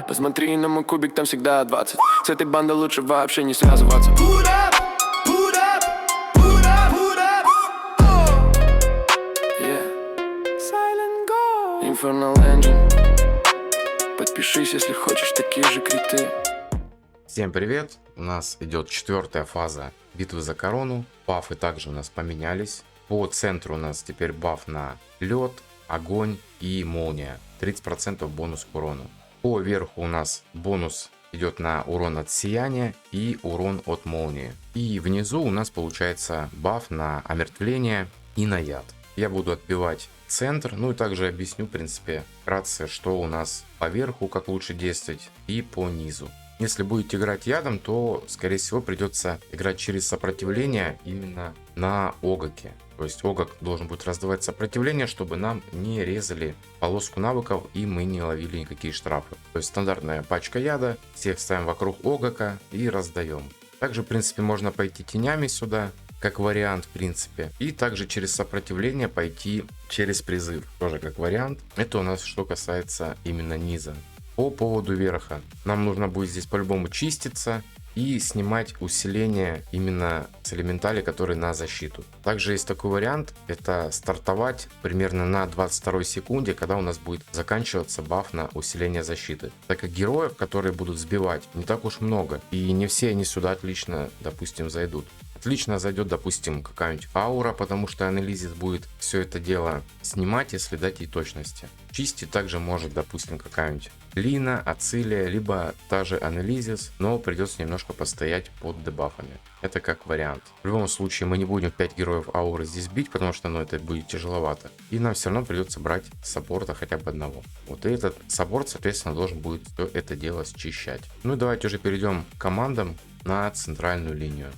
Посмотри на мой кубик, там всегда 20. С этой бандой лучше вообще не связываться. Put up, put up, put up, put up. Oh. Yeah. Silent Go. Infernal Engine. Подпишись, если хочешь такие же криты. Всем привет! У нас идет 4-я фаза битвы за корону. Бафы также у нас поменялись. По центру у нас теперь баф на лед, огонь и молния. 30% бонус к урону. По верху у нас бонус идет на урон от сияния и урон от молнии. И внизу у нас получается баф на омертвление и на яд. Я буду отбивать центр, ну и также объясню, в принципе, вкратце, что у нас по верху, как лучше действовать, и по низу. Если будете играть ядом, то, скорее всего, придется играть через сопротивление именно на Огаке. То есть Огак должен будет раздавать сопротивление, чтобы нам не резали полоску навыков и мы не ловили никакие штрафы. То есть стандартная пачка яда, всех ставим вокруг Огака и раздаем. Также, в принципе, можно пойти тенями сюда, как вариант, в принципе. И также через сопротивление пойти через призыв, тоже как вариант. Это у нас что касается именно низа. По поводу верха. Нам нужно будет здесь по-любому чиститься и снимать усиление именно с элементали, которые на защиту. Также есть такой вариант, это стартовать примерно на 22 секунде, когда у нас будет заканчиваться баф на усиление защиты. Так как героев, которые будут сбивать, не так уж много, и не все они сюда отлично, допустим, зайдут. Отлично зайдет, допустим, какая-нибудь аура, потому что Анелизис будет все это дело снимать, если дать ей точности. Чистить также может, допустим, какая-нибудь Лина, Ацилия, либо та же Анелизис, но придется немножко постоять под дебафами. Это как вариант. В любом случае мы не будем 5 героев ауры здесь бить, потому что это будет тяжеловато. И нам все равно придется брать саппорта хотя бы одного. Вот и этот саппорт, соответственно, должен будет все это дело счищать. Ну и давайте уже перейдем к командам на центральную линию.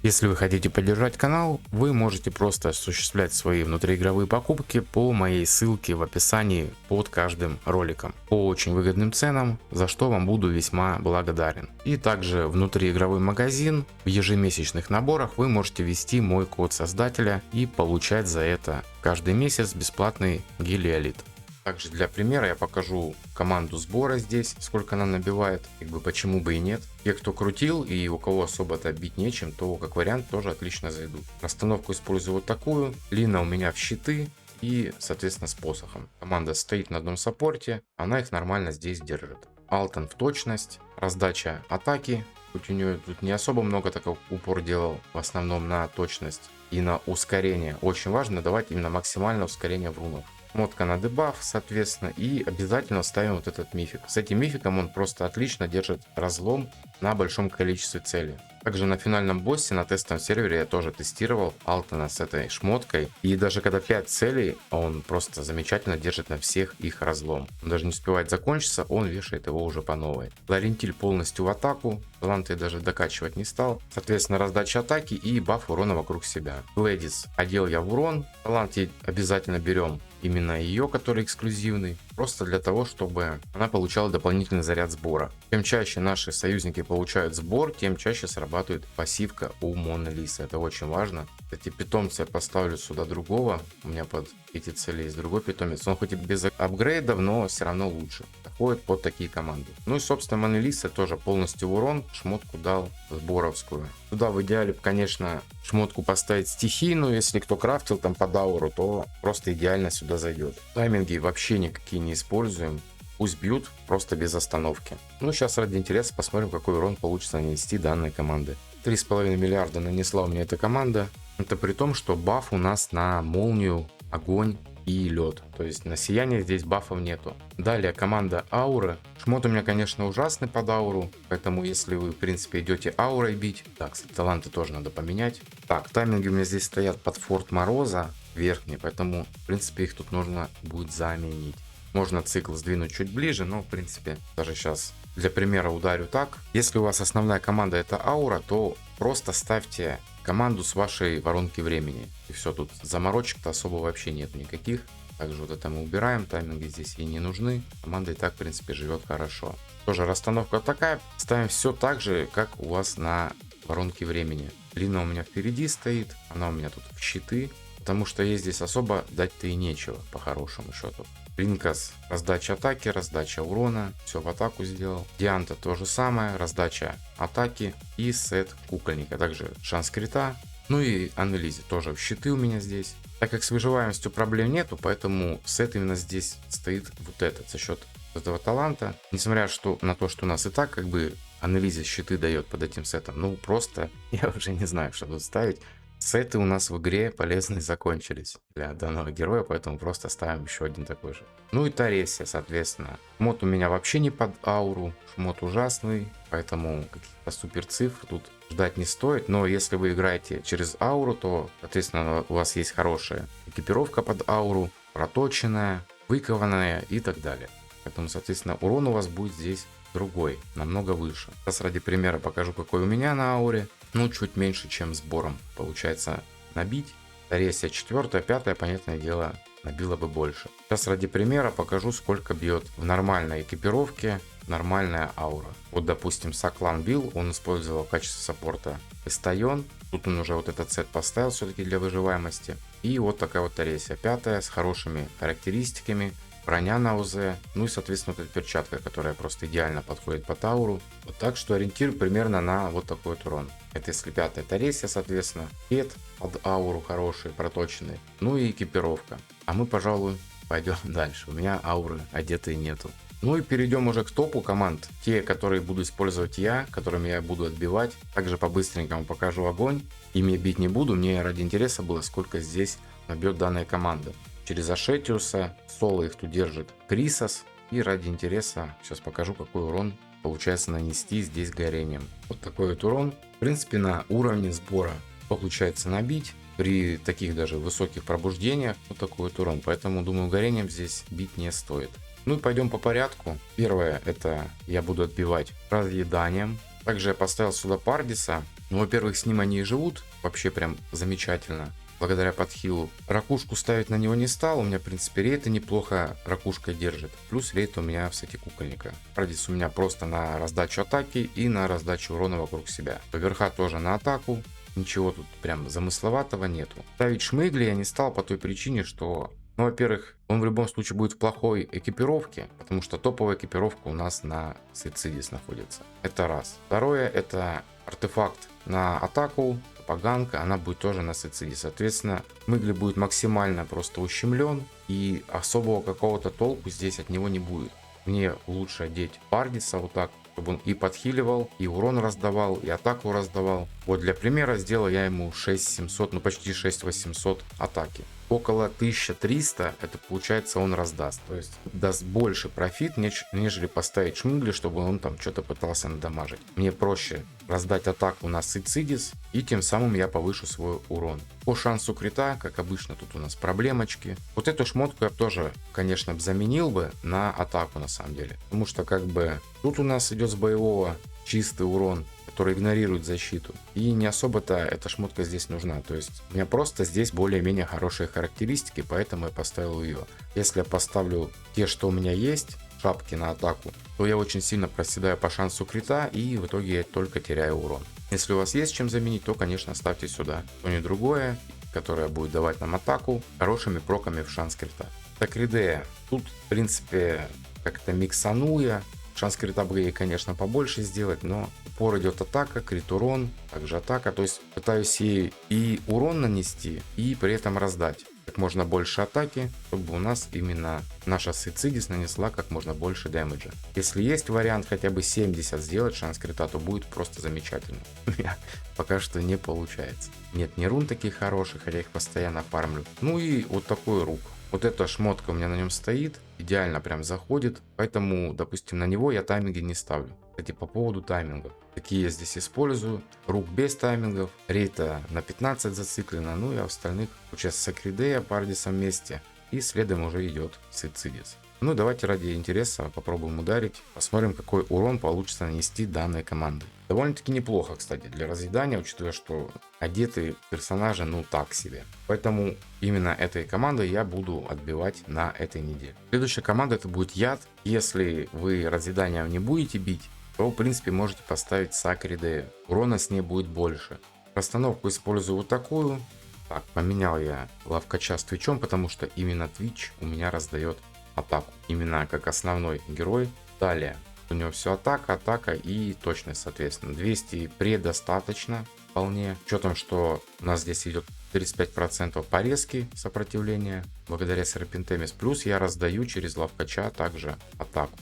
Если вы хотите поддержать канал, вы можете просто осуществлять свои внутриигровые покупки по моей ссылке в описании под каждым роликом по очень выгодным ценам, за что вам буду весьма благодарен. И также внутриигровой магазин, в ежемесячных наборах вы можете ввести мой код создателя и получать за это каждый месяц бесплатный гелиолит. Также для примера я покажу команду сбора здесь, сколько она набивает, как бы почему бы и нет. Те, кто крутил и у кого особо-то бить нечем, то как вариант тоже отлично зайдут. Расстановку использую вот такую. Лина у меня в щиты и, соответственно, с посохом. Команда стоит на одном саппорте, она их нормально здесь держит. Алтон в точность, раздача атаки. Хоть у нее тут не особо много такого упор делал, в основном на точность и на ускорение. Очень важно давать именно максимальное ускорение в рунах. Мотка на дебаф, соответственно, и обязательно ставим вот этот мифик. С этим мификом он просто отлично держит разлом на большом количестве целей. Также на финальном боссе на тестовом сервере я тоже тестировал Алтона с этой шмоткой. И даже когда 5 целей, он просто замечательно держит на всех их разлом. Он даже не успевает закончиться, он вешает его уже по новой. Ларентиль полностью в атаку. Таланты я даже докачивать не стал. Соответственно, раздача атаки и баф урона вокруг себя. Глэдис одел я в урон. Талант обязательно берем именно ее, который эксклюзивный, просто для того, чтобы она получала дополнительный заряд сбора. Чем чаще наши союзники получают сбор, тем чаще срабатывает пассивка у Моны Лисы. Это очень важно. Эти питомцы я поставлю сюда другого. У меня под эти цели есть другой питомец. Он хоть и без апгрейдов, но все равно лучше. Ходит под такие команды. Ну и, собственно, Моны Лисы тоже полностью в урон. Шмотку дал сборовскую. Туда в идеале, конечно, шмотку поставить стихийную. Если кто крафтил там под ауру, то просто идеально сюда зайдет. Тайминги вообще никакие не используем. Пусть бьют просто без остановки. Ну, сейчас ради интереса посмотрим, какой урон получится нанести данной команды. 3,5 миллиарда нанесла у меня эта команда. Это при том, что баф у нас на молнию, огонь и лед. То есть на сияние здесь бафов нету. Далее команда ауры. Шмот у меня, конечно, ужасный под ауру. Поэтому если вы, в принципе, идете аурой бить. Так, кстати, таланты тоже надо поменять. Так, тайминги у меня здесь стоят под Форт Мороза верхний. Поэтому, в принципе, их тут нужно будет заменить. Можно цикл сдвинуть чуть ближе, но, в принципе, даже сейчас для примера ударю так. Если у вас основная команда это аура, то просто ставьте команду с вашей воронки времени. И все, тут заморочек-то особо вообще нет никаких. Также вот это мы убираем, тайминги здесь ей не нужны. Команда и так, в принципе, живет хорошо. Тоже расстановка такая. Ставим все так же, как у вас на воронке времени. Лина у меня впереди стоит, она у меня тут в щиты. Потому что ей здесь особо дать-то и нечего, по хорошему счету. Ринкас раздача атаки, раздача урона, все в атаку сделал. Дианта то же самое, раздача атаки и сет кукольника, также шанс крита. Ну и Аннелизе тоже щиты у меня здесь. Так как с выживаемостью проблем нету, поэтому сет именно здесь стоит вот этот за счет этого таланта. Несмотря на то, что у нас и так как бы Аннелизе щиты дает под этим сетом, ну просто я уже не знаю, что тут ставить. Сеты у нас в игре полезные закончились для данного героя, поэтому просто ставим еще один такой же. Ну и Таресия, соответственно. Шмот у меня вообще не под ауру, шмот ужасный, поэтому каких-то супер цифр тут ждать не стоит. Но если вы играете через ауру, то, соответственно, у вас есть хорошая экипировка под ауру, проточенная, выкованная и так далее. Поэтому, соответственно, урон у вас будет здесь другой, намного выше. Сейчас ради примера покажу, какой у меня на ауре. Ну, чуть меньше, чем сбором получается набить. Таресия 4, 5, понятное дело, набила бы больше. Сейчас ради примера покажу, сколько бьет в нормальной экипировке нормальная аура. Вот, допустим, Соклан бил, он использовал в качестве саппорта Эстайон. Тут он уже вот этот сет поставил все-таки для выживаемости. И вот такая вот Таресия 5 с хорошими характеристиками. Броня на УЗ, ну и, соответственно, вот эта перчатка, которая просто идеально подходит по тауру. Вот так что ориентир примерно на вот такой вот урон. Это если 5 Таресия, соответственно, пет под ауру хороший, проточенный, ну и экипировка. А мы, пожалуй, пойдем дальше. У меня ауры одетой нету. Ну и перейдем уже к топу команд. Те, которые буду использовать я, которыми я буду отбивать. Также по-быстренькому покажу огонь. Ими бить не буду, мне ради интереса было, сколько здесь набьет данная команда. Через Ашетиуса, соло их тут держит Крисос. И ради интереса сейчас покажу, какой урон получается нанести здесь горением. Вот такой вот урон. В принципе, на уровне сбора получается набить. При таких даже высоких пробуждениях вот такой вот урон. Поэтому, думаю, горением здесь бить не стоит. Ну и пойдем по порядку. Первое, это я буду отбивать разъеданием. Также я поставил сюда Пардиса. Ну, во-первых, с ним они и живут. Вообще прям замечательно. Благодаря подхилу. Ракушку ставить на него не стал. У меня, в принципе, рейд неплохо ракушка держит. Плюс рейд у меня в сете кукольника. Пардис у меня просто на раздачу атаки и на раздачу урона вокруг себя. Поверха тоже на атаку. Ничего тут прям замысловатого нету. Ставить шмыгли я не стал по той причине, что, ну, во-первых, он в любом случае будет в плохой экипировке, потому что топовая экипировка у нас на Суицидис находится. Это раз. Второе, это артефакт на атаку. Поганка, она будет тоже на Суициде. Соответственно, Мыгли будет максимально просто ущемлен, и особого какого-то толку здесь от него не будет. Мне лучше одеть Пардиса вот так, чтобы он и подхиливал, и урон раздавал, и атаку раздавал. Вот для примера сделал я ему 6700, ну почти 6800 атаки. Около 1300 это получается он раздаст. То есть даст больше профит, нежели поставить шмыгли, чтобы он там что-то пытался надамажить. Мне проще раздать атаку на Суицидис, и тем самым я повышу свой урон. По шансу крита, как обычно, тут у нас проблемочки. Вот эту шмотку я тоже, конечно, заменил бы на атаку на самом деле. Потому что как бы тут у нас идет с боевого чистый урон, который игнорирует защиту. И не особо-то эта шмотка здесь нужна. То есть у меня просто здесь более-менее хорошие характеристики, поэтому я поставил ее. Если я поставлю те, что у меня есть, шапки на атаку, то я очень сильно проседаю по шансу крита, и в итоге я только теряю урон. Если у вас есть чем заменить, то, конечно, ставьте сюда что-нибудь другое, которое будет давать нам атаку хорошими проками в шанс крита. Сакридея. Тут, в принципе, как-то миксанул я. Шанс крита бы ей, конечно, побольше сделать, но упор идет атака, крит урон, также атака. То есть пытаюсь ей и урон нанести, и при этом раздать как можно больше атаки, чтобы у нас именно наша Суицидис нанесла как можно больше дэмэджа. Если есть вариант хотя бы 70 сделать шанс крита, то будет просто замечательно. У меня пока что не получается. Нет ни рун таких хороших, хотя их постоянно фармлю. Ну и вот такой рук. Вот эта шмотка у меня на нем стоит, идеально прям заходит, поэтому, допустим, на него я тайминги не ставлю. Кстати, по поводу таймингов. Какие я здесь использую. Рук без таймингов, рейта на 15 зациклено, ну и остальных сейчас Сакридея, Пардисом вместе, и следом уже идет Суицидис. Ну давайте ради интереса попробуем ударить, посмотрим, какой урон получится нанести данной командой. Довольно-таки неплохо, кстати, для разъедания, учитывая, что одетые персонажи, ну так себе. Поэтому именно этой командой я буду отбивать на этой неделе. Следующая команда это будет яд. Если вы разъеданием не будете бить, то в принципе можете поставить Сакридею. Урона с ней будет больше. Расстановку использую вот такую. Так, поменял я лавкача с твичом, потому что именно твич у меня раздает атаку, именно как основной герой. Далее у него все атака и точность, соответственно. 200 предостаточно вполне. С учетом, что у нас здесь идет 35% порезки сопротивления благодаря серпентемис. Плюс я раздаю через ловкача также атаку,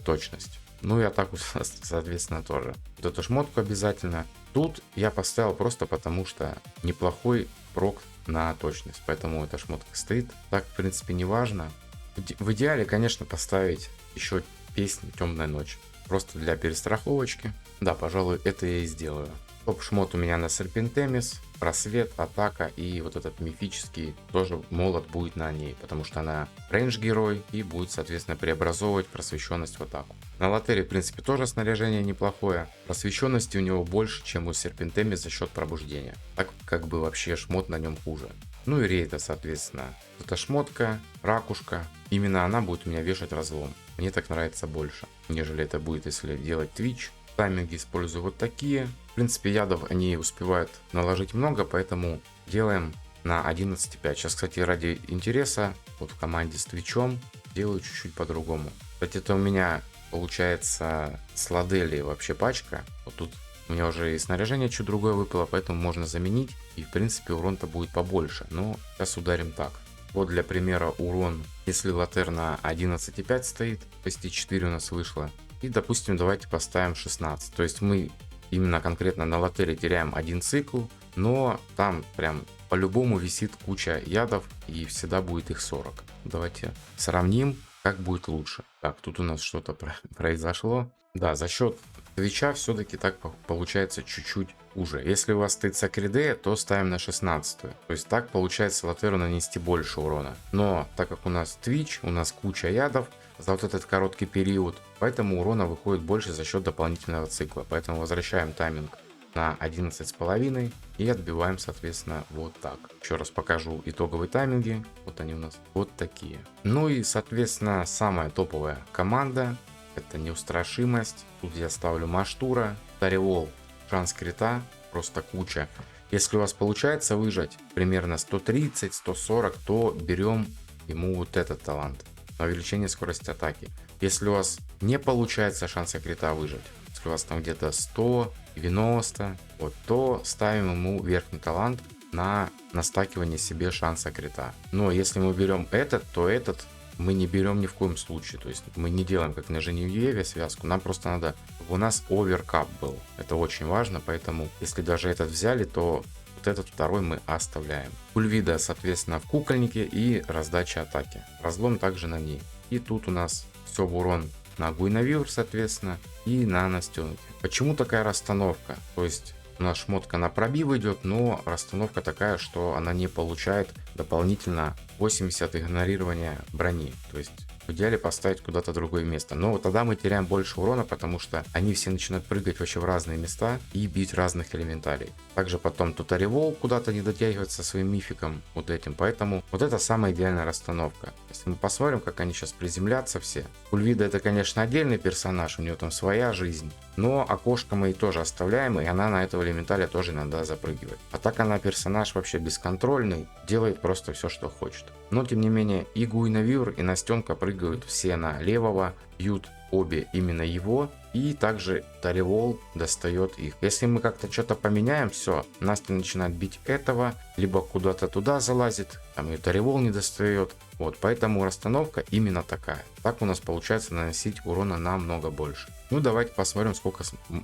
точность. Ну и атаку, соответственно, тоже. Вот эту шмотку обязательно. Тут я поставил просто потому, что неплохой прок на точность, поэтому эта шмотка стоит. Так, в принципе, не важно. В идеале, конечно, поставить еще песню «Темная ночь». Просто для перестраховочки. Да, пожалуй, это я и сделаю. Топ-шмот у меня на серпентемис, просвет, атака и вот этот мифический тоже молот будет на ней, потому что она рейндж герой и будет, соответственно, преобразовывать просвещенность в атаку. На латере, в принципе, тоже снаряжение неплохое. Просвещенности у него больше, чем у серпентемис за счет пробуждения. Так как бы вообще шмот на нем хуже. Ну и рейда, соответственно. Это шмотка, ракушка. Именно она будет у меня вешать разлом. Мне так нравится больше, нежели это будет, если делать Twitch. Тайминги использую вот такие. В принципе, ядов они успевают наложить много, поэтому делаем на 11,5. Сейчас, кстати, ради интереса, вот в команде с твичом делаю чуть-чуть по-другому. Кстати, это у меня получается с ладели вообще пачка. Вот тут у меня уже и снаряжение чуть другое выпало, поэтому можно заменить. И, в принципе, урон-то будет побольше. Но сейчас ударим так. Вот для примера урон, если латер на 11,5 стоит, почти 4 у нас вышло. И, допустим, давайте поставим 16. То есть мы именно конкретно на латере теряем один цикл, но там прям по-любому висит куча ядов и всегда будет их 40. Давайте сравним, как будет лучше. Так, тут у нас что-то произошло. Да, за счет твича все-таки так получается чуть-чуть хуже. Если у вас стоит сакриде, то ставим на 16. То есть так получается латеру нанести больше урона. Но так как у нас твич, у нас куча ядов за вот этот короткий период, поэтому урона выходит больше за счет дополнительного цикла. Поэтому возвращаем тайминг на 11,5 и отбиваем, соответственно, вот так. Еще раз покажу итоговые тайминги. Вот они у нас вот такие. Ну и, соответственно, самая топовая команда — это неустрашимость. Тут я ставлю Маштура, Таривол, шанс крита, просто куча. Если у вас получается выжать примерно 130-140, то берем ему вот этот талант на увеличение скорости атаки. Если у вас не получается шанса крита выжать, если у вас там где-то 100, 90, вот, то ставим ему верхний талант на настакивание себе шанса крита. Но если мы берем этот, то этот мы не берем ни в коем случае. То есть мы не делаем как на Женевьеве связку, нам просто надо, чтобы у нас оверкап был. Это очень важно, поэтому если даже этот взяли, то вот этот второй мы оставляем. Ульвида, соответственно, в кукольнике и раздача атаки. Разлом также на ней. И тут у нас все в урон на Гуинавир, соответственно, и на Настенке. Почему такая расстановка? То есть у нас шмотка на пробив идет, но расстановка такая, что она не получает дополнительно 80 игнорирования брони. То есть в идеале поставить куда-то другое место. Но вот тогда мы теряем больше урона, потому что они все начинают прыгать вообще в разные места и бить разных элементалей. Также потом Тутаривол куда-то не дотягивается со своим мификом вот этим. Поэтому вот это самая идеальная расстановка. Если мы посмотрим, как они сейчас приземлятся все. Ульвида — это, конечно, отдельный персонаж, у нее там своя жизнь. Но окошко мы и тоже оставляем, и она на этого элементаля тоже иногда запрыгивает. А так она персонаж вообще бесконтрольный, делает просто все, что хочет. Но тем не менее и Гуинавир, и Настенка прыгают все на левого, бьют обе именно его, и также Таривол достает их. Если мы как-то что-то поменяем, все, Настя начинает бить этого, либо куда-то туда залазит, там и Таривол не достает. Вот, поэтому расстановка именно такая. Так у нас получается наносить урона намного больше. Ну, давайте посмотрим, сколько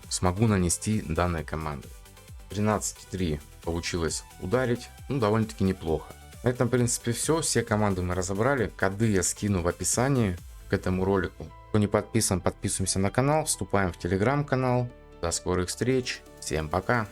смогу нанести данной командой. 13,3 получилось ударить, ну, довольно-таки неплохо. На этом, в принципе, все команды мы разобрали. Коды я скину в описании к этому ролику. Кто не подписан, подписываемся на канал, вступаем в телеграм-канал. До скорых встреч, всем пока!